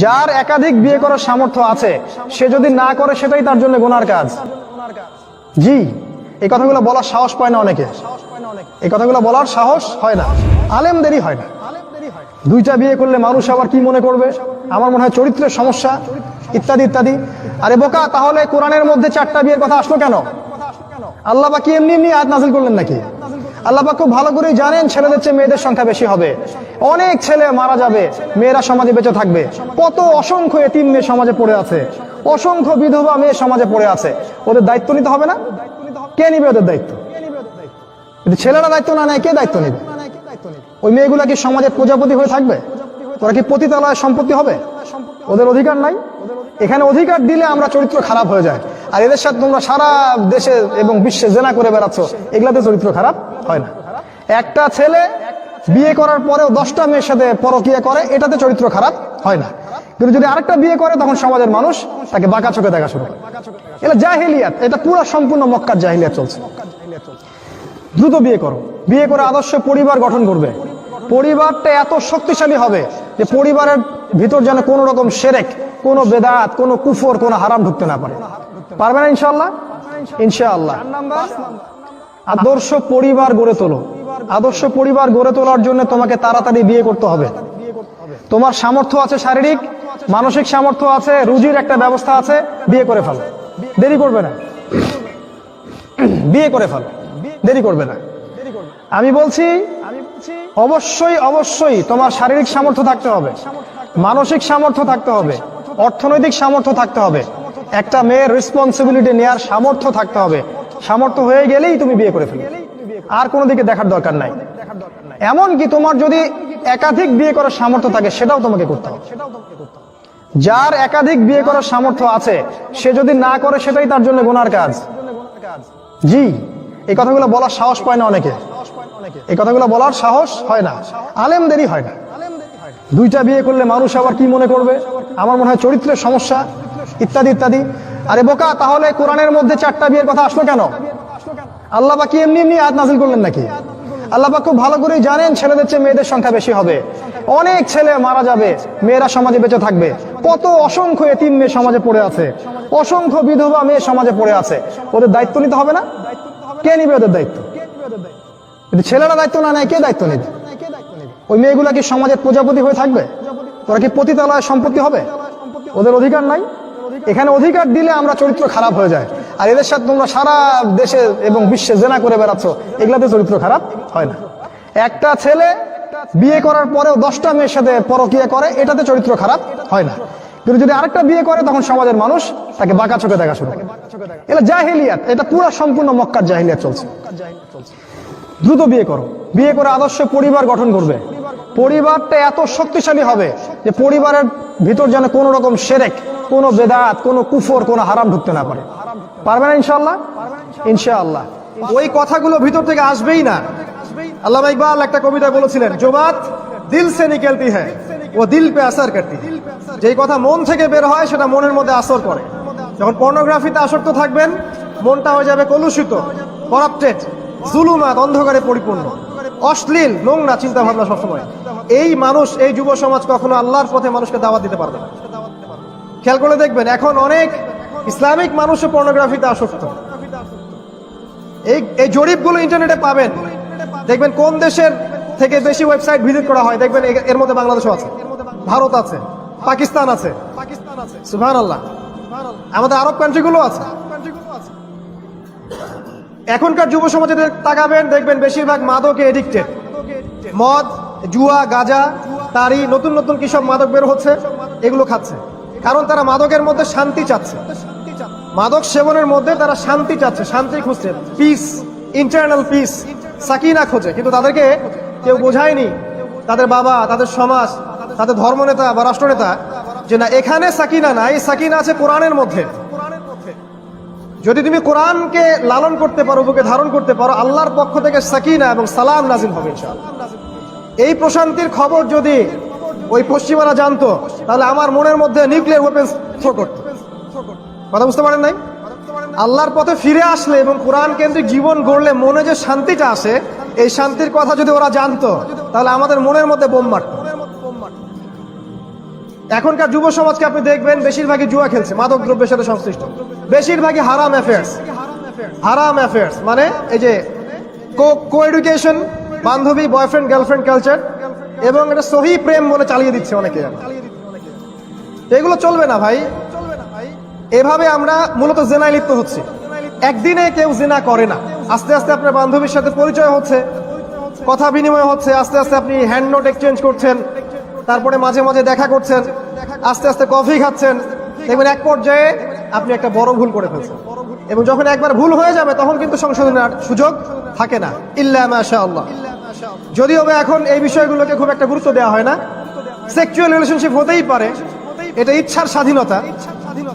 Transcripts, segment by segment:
যার একাধিক বিয়ে করার সামর্থ্য আছে সে যদি না করে সেটাই তার জন্য গুনার কাজ। জি, এই কথাগুলো বলার সাহস পায় না অনেকে, এই কথাগুলো বলার সাহস হয় না, আলেমদেরই হয় না। দুইটা বিয়ে করলে মানুষ আবার কি মনে করবে, আমার মনে হয় চরিত্রের সমস্যা ইত্যাদি ইত্যাদি। আরে বোকা, তাহলে কোরআনের মধ্যে 4টা বিয়ের কথা আসলো কেন? আল্লাহ পাক কি এমনি এমনি আয়াত নাযিল করলেন নাকি? আল্লাহ পাক খুব ভালো করেই জানেন ছেলেদের চেয়ে মেয়েদের সংখ্যা বেশি হবে, অনেক ছেলে মারা যাবে, মেয়েরা সমাজে বেঁচে থাকবে। কত অসংখ্য এতিম মেয়ে সমাজে পড়ে আছে, অসংখ্য বিধবা মেয়ে সমাজে পড়ে আছে। ওদের দায়িত্ব নিতে হবে না? কে নিবে ওদের দায়িত্ব? যদি ছেলেরা দায়িত্ব না নেয় কে দায়িত্ব নিবে? ওই মেয়েগুলা কি সমাজের প্রজাপতি হয়ে থাকবে? ওরা কি পতিতালয়ের সম্পত্তি হবে? ওদের অধিকার নাই। এখানে অধিকার দিলে আমরা চরিত্র খারাপ হয়ে যায়। আর এদের সাথে তোমরা সারা দেশে এবং বিশ্বে জেনা করে বেড়াচ্ছ, এগুলাতে চরিত্র খারাপ হয় না। একটা ছেলে বিয়ে করার পরেও 10টা মেয়ের সাথে পরকীয়া করে, এটাতে চরিত্র খারাপ হয় না। কিন্তু যদি আরেকটা বিয়ে করে তখন সমাজের মানুষ তাকে বাঁকা চোখে দেখা শুরু করে। এটা জাহিলিয়াত, এটা পুরো সম্পূর্ণ মক্কার জাহিলিয়াত চলছে। দ্রুত বিয়ে করো, বিয়ে করে আদর্শ পরিবার গঠন করবে। পরিবারটা এত শক্তিশালী হবে যে পরিবারের ভিতর যেন কোনো রকম শিরক, কোনো বেদাত, কোনো কুফর, কোনো হারাম ঢুকতে না পারে। পারবে না ইনশাআল্লাহ? ইনশাআল্লাহ। আদর্শ পরিবার গড়ে তোলো। আদর্শ পরিবার গড়ে তোলার জন্য তোমাকে তাড়াতাড়ি বিয়ে করতে হবে। তোমার সামর্থ্য আছে, শারীরিক মানসিক সামর্থ্য আছে, রুজির একটা ব্যবস্থা আছে, বিয়ে করে ফেলো, দেরি করবে না। বিয়ে করে ফেলো, দেরি করবে না। আমি বলছি অবশ্যই অবশ্যই তোমার শারীরিক সামর্থ্য থাকতে হবে, মানসিক সামর্থ্য থাকতে হবে, অর্থনৈতিক সামর্থ্য থাকতে হবে, একটা মেয়ের রেসপন্সিবিলিটি নেওয়ার সামর্থ্য থাকতে হবে। সামর্থ্য হয়ে গেলেই তুমি বিয়ে করে ফেলো, আর কোনো দিকে দেখার দরকার নাই। এমনকি তোমার যদি একাধিক বিয়ে করার সামর্থ্য থাকে সেটাও তোমাকে করতে হবে। যার একাধিক বিয়ে করার সামর্থ্য আছে সে যদি না করে সেটাই তার জন্য গুনার কাজ। জি, এই কথাগুলো বলার সাহস পায় না অনেকে, এই কথাগুলো বলার সাহস হয় না, আলেমদেরই হয় না। দুইটা বিয়ে করলে মানুষ আবার কি মনে করবে, আমার মনে হয় চরিত্রের সমস্যা ইত্যাদি ইত্যাদি। আরে বোকা, তাহলে কোরআনের মধ্যে 4টা বিয়ের কথা আসলো কেন? আল্লাহ পাক কি এমনি এমনি আয়াত নাযিল করলেন নাকি? আল্লাহ পাক খুব ভালো করেই জানেন ছেলেদের চেয়ে মেয়েদের সংখ্যা বেশি হবে, অনেক ছেলে মারা যাবে, মেয়েরা সমাজে বেঁচে থাকবে। কত অসংখ্য এতিম মেয়ে সমাজে পড়ে আছে, অসংখ্য বিধবা মেয়ে সমাজে পড়ে আছে। ওদের দায়িত্ব নিতে হবে না? কে নিবে ওদের দায়িত্ব? যদি ছেলেরা দায়িত্ব না নেয় কে দায়িত্ব নিবে? ওই মেয়েগুলা কি সমাজের প্রজাপতি হয়ে থাকবে? ওরা কি পতিতালয়ের সম্পত্তি হবে? ওদের অধিকার নাই। এখানে অধিকার দিলে আমরা চরিত্র খারাপ হয়ে যায়। আর এদের সাথে তোমরা সারা দেশে এবং বিশ্বে জেনা করে বেড়াচ্ছ, এগুলাতে চরিত্র খারাপ হয় না। একটা ছেলে বিয়ে করার পরেও 10টা মেয়ের সাথে পরকীয়া করে, এটাতে চরিত্র খারাপ হয় না। কিন্তু যদি আরেকটা বিয়ে করে তখন সমাজের মানুষ তাকে বাঁকা চোখে দেখা শুরু করে। এটা জাহিলিয়াত, এটা পুরো সম্পূর্ণ মক্কার জাহিলিয়াত চলছে। দ্রুত বিয়ে করো, বিয়ে করে আদর্শ পরিবার গঠন করবে। পরিবারটা এত শক্তিশালী হবে যে পরিবারের ভিতর যেন কোনো রকম শিরক, কোনো বেদাত, কোনো কুফর, কোনো হারাম ঢুকতে না পারে। পারবে না ইনশাআল্লাহ? ইনশাআল্লাহ। ওই কথাগুলো ভিতর থেকে আসবেই না। আল্লামা ইকবাল একটা কবিতায় বলেছিলেন, जो बात दिल से निकलती है वो दिल पे असर करती है। যেই কথা মন থেকে বের হয় সেটা মনের মধ্যে আসর করে। যখন পর্নোগ্রাফিতে আসক্ত থাকবেন, মনটা হয়ে যাবে কলুষিত, করাপ্টেড, জুলুমাত, অন্ধকারে পরিপূর্ণ, অশ্লীল, নোংরা চিন্তা ভাবনা সবসময়। এই মানুষ, এই যুব সমাজ কখনো আল্লাহর পথে মানুষকে দাওয়াত দিতে পারবে না। খেয়াল করে দেখবেন, এখন অনেক ইসলামিক মানুষও পর্নোগ্রাফিতে আসক্ত। এই জরিপগুলো ইন্টারনেটে পাবেন, দেখবেন কোন দেশের থেকে বেশি ওয়েবসাইট ভিজিট করা হয়। দেখবেন এর মধ্যে বাংলাদেশও আছে, ভারত আছে, পাকিস্তান আছে, সুবহানাল্লাহ, আমাদের আরব কান্ট্রিগুলো আছে। এখনকার যুব সমাজে তাকাবেন, দেখবেন বেশিরভাগ মাদকে এডিক্টেড। মদ, জুয়া, গাঁজা, তারি, নতুন নতুন কি সব মাদক বের হচ্ছে, এগুলো খাচ্ছে। কারণ তারা মাদকের মধ্যে শান্তি চাচ্ছে, মাদক সেবনের মধ্যে তারা শান্তি চাচ্ছে, শান্তি খুঁজছে, পিস, ইন্টারনাল পিস, সাকিনা খোঁজে। কিন্তু তাদেরকে কেউ বোঝায়নি, তাদের বাবা, তাদের সমাজ, তাদের ধর্মনেতা বা রাষ্ট্রনেতা, যে না, এখানে সাকিনা নাই, সাকিনা আছে কোরআনের মধ্যে। যদি তুমি কোরআনকে লালন করতে পারো, বুকে ধারণ করতে পারো, আল্লাহর পক্ষ থেকে সাকিনা এবং সালাম নাজিল হবে ইনশাআল্লাহ। এই প্রশান্তির খবর যদি ওই পশ্চিমারা জানতো, তাহলে আমার মনের মধ্যে নিউক্লিয়ার ওয়েপেন্স থ্রো করত। কথা বুঝতে পারেন নাই? আল্লাহর পথে ফিরে আসলে এবং কোরআন কেন্দ্রিক জীবন গড়লে মনে যে শান্তিটা আসে, এই শান্তির কথা যদি ওরা জানতো, তাহলে আমাদের মনের মধ্যে বোম মারত। এখনকার যুব সমাজকে আপনি দেখবেন বেশিরভাগই জুয়া খেলছে, মাদক দ্রব্যের সাথে সংশ্লিষ্ট, বেশিরভাগই হারাম অ্যাফেয়ার্স। হারাম অ্যাফেয়ার্স মানে এই যে কো এডুকেশন, বান্ধবী, বয়ফ্রেন্ড, গার্লফ্রেন্ড কালচার, এবং এটা সহি প্রেম বলে চালিয়ে দিচ্ছে অনেকে। এগুলো চলবে না ভাই। এভাবে আমরা মূলত জেনায় লিপ্ত হচ্ছি। একদিনে কেউ জেনা করে না, আস্তে আস্তে আপনার বান্ধবীর সাথে পরিচয় হচ্ছে, কথা বিনিময় হচ্ছে, আস্তে আস্তে আপনি হ্যান্ড নোট এক্সচেঞ্জ করছেন, তারপরে মাঝে মাঝে দেখা করছেন, আস্তে আস্তে কফি খাচ্ছেন, দেখবেন এক পর্যায়ে আপনি একটা বড় ভুল করে ফেলছেন। এবং যখন একবার ভুল হয়ে যাবে তখন কিন্তু সংশোধনের আর সুযোগ থাকে না, ইল্লা মাশাআল্লাহ। যদিও বা এখন এই বিষয়গুলোকে খুব একটা গুরুত্ব দেওয়া হয় না। সেক্সুয়াল রিলেশনশিপ হতেই পারে, এটা ইচ্ছার স্বাধীনতা।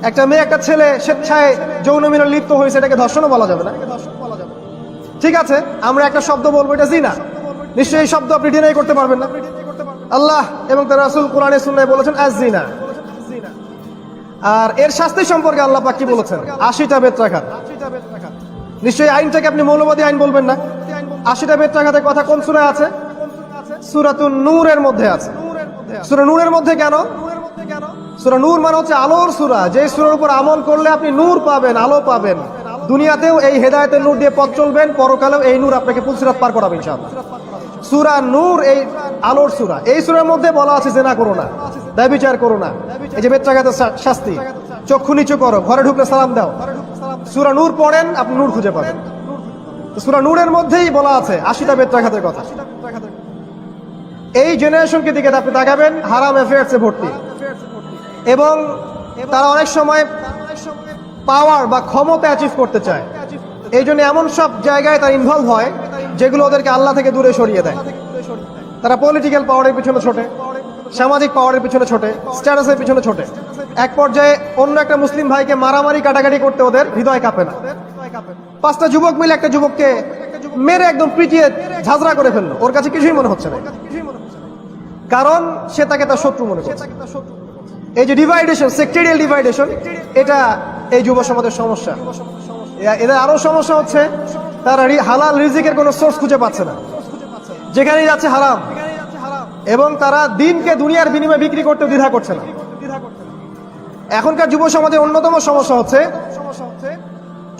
একটা মেয়ে একটা ছেলে স্বেচ্ছায় যৌন মিলনে লিপ্ত হয়েছে, এটাকে ধর্ষণও বলা যাবে না। ঠিক আছে, আমরা একটা শব্দ বলবো, এটা জিনা। নিশ্চয়ই এই শব্দ আপনি ডিনাই করতে পারবেন না। আল্লাহ এবং তার রাসূল কোরআনে সুন্নাহয় বলেছেন আয-জিনা। আর এর শাস্তি সম্পর্কে আল্লাহ পাক কি বলেছেন? 80টা বেত্রাঘাত। নিশ্চয়ই আইনটাকে আপনি মৌলবাদী আইন বলবেন না। 80টা বেত্রাঘাতের কথা কোন সূরায় আছে? সূরাতুন নূরের মধ্যে আছে। সূরা নূরের মধ্যে কেন? সূরা নূর মানে হচ্ছে আলোর সূরা, যে সূরার উপর আমল করলে আপনি নূর পাবেন, আলো পাবেন। দুনিয়াতেও এই হেদায়েতের নূর দিয়ে পথ চলবেন, পরকালেও এই নূর আপনাকে পুলসিরাত পার করাবে ইনশাআল্লাহ। সূরা নূর এই আলোর সূরা। এই সূরার মধ্যে বলা আছে জেনা করো না, ব্যভিচার করো না, এই যে বেত্রাঘাতের শাস্তি, চক্ষু নিচু করো, ঘরে ঢুকলে সালাম দাও। সূরা নূর পড়েন, আপনি নূর খুঁজে পাবেন। সূরা নূরের মধ্যেই বলা আছে 80টা বেত্রাঘাতের কথা। এই জেনারেশনকে দিকে আপনি তাকাবেন, হারাম অ্যাফেয়ার্সে ভর্তি, এবং তারা অনেক সময় পাওয়ার বা ক্ষমতা অ্যাচিভ করতে চায়। এই জন্য এমন সব জায়গায় তারা ইনভলভ হয় যেগুলো ওদেরকে আল্লাহ থেকে দূরে সরিয়ে দেয়। তারা পলিটিক্যাল পাওয়ারের পিছনে ছোটে, সামাজিক পাওয়ারের পিছনে ছোটে, স্ট্যাটাসের পিছনে ছোটে। এক পর্যায়ে অন্য একটা মুসলিম ভাইকে মারামারি কাটাকাটি করতে ওদের হৃদয় কাঁপে না। 5টা যুবক মিলে একটা যুবককে মেরে একদম পিটিয়ে ঝাঁঝরা করে ফেললো, ওর কাছে কিছুই মনে হচ্ছে না, কারণ সে তাকে তার শত্রু মনে করছে। এই যে ডিভাইডেশন, সেক্টেরিয়াল ডিভাইডেশন, এটা এই যুব সমাজের সমস্যা। এদের আরো সমস্যা হচ্ছে তারা হালাল রিজিকের কোনো সোর্স খুঁজে পাচ্ছে না, যেখানেই যাচ্ছে হারাম, এবং তারা দিনকে দুনিয়ার বিনিময়ে বিক্রি করতে দ্বিধা করছে না। এখনকার যুব সমাজের অন্যতম সমস্যা হচ্ছে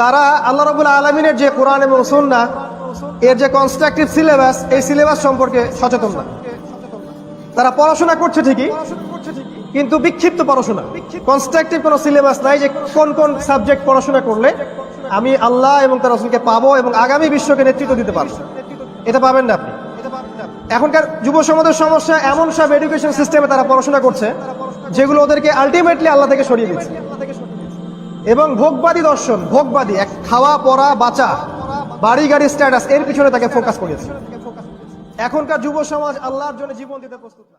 তারা আল্লাহ রাব্বুল আলামিনের যে কোরআন এবং সুন্নাহ এর যে কনস্ট্রাকটিভ সিলেবাস, এই সিলেবাস সম্পর্কে সচেতন না। তারা পড়াশোনা করছে ঠিকই, কিন্তু বিক্ষিপ্ত পড়াশোনা, কনস্ট্রাকটিভ কোনো সিলেবাস নাই যে কোন কোন সাবজেক্ট পড়াশোনা করলে আমি আল্লাহ এবং তার রাসূলকে পাবো এবং আগামী বিশ্বকে নেতৃত্ব দিতে পারবো। এটা পাবেন না আপনি। এখনকার যুব সমাজের সমস্যা, এমন সব এডুকেশন সিস্টেমে তারা পড়াশোনা করছে যেগুলো ওদেরকে আলটিমেটলি আল্লাহ থেকে সরিয়ে দিচ্ছে। এবং ভোগবাদী দর্শন, ভোগবাদী এক খাওয়া পড়া বাঁচা, বাড়ি গাড়ি স্ট্যাটাস, এর পিছনে তাকে ফোকাস করেছে। এখনকার যুব সমাজ আল্লাহর জন্য জীবন দিতে প্রস্তুত না।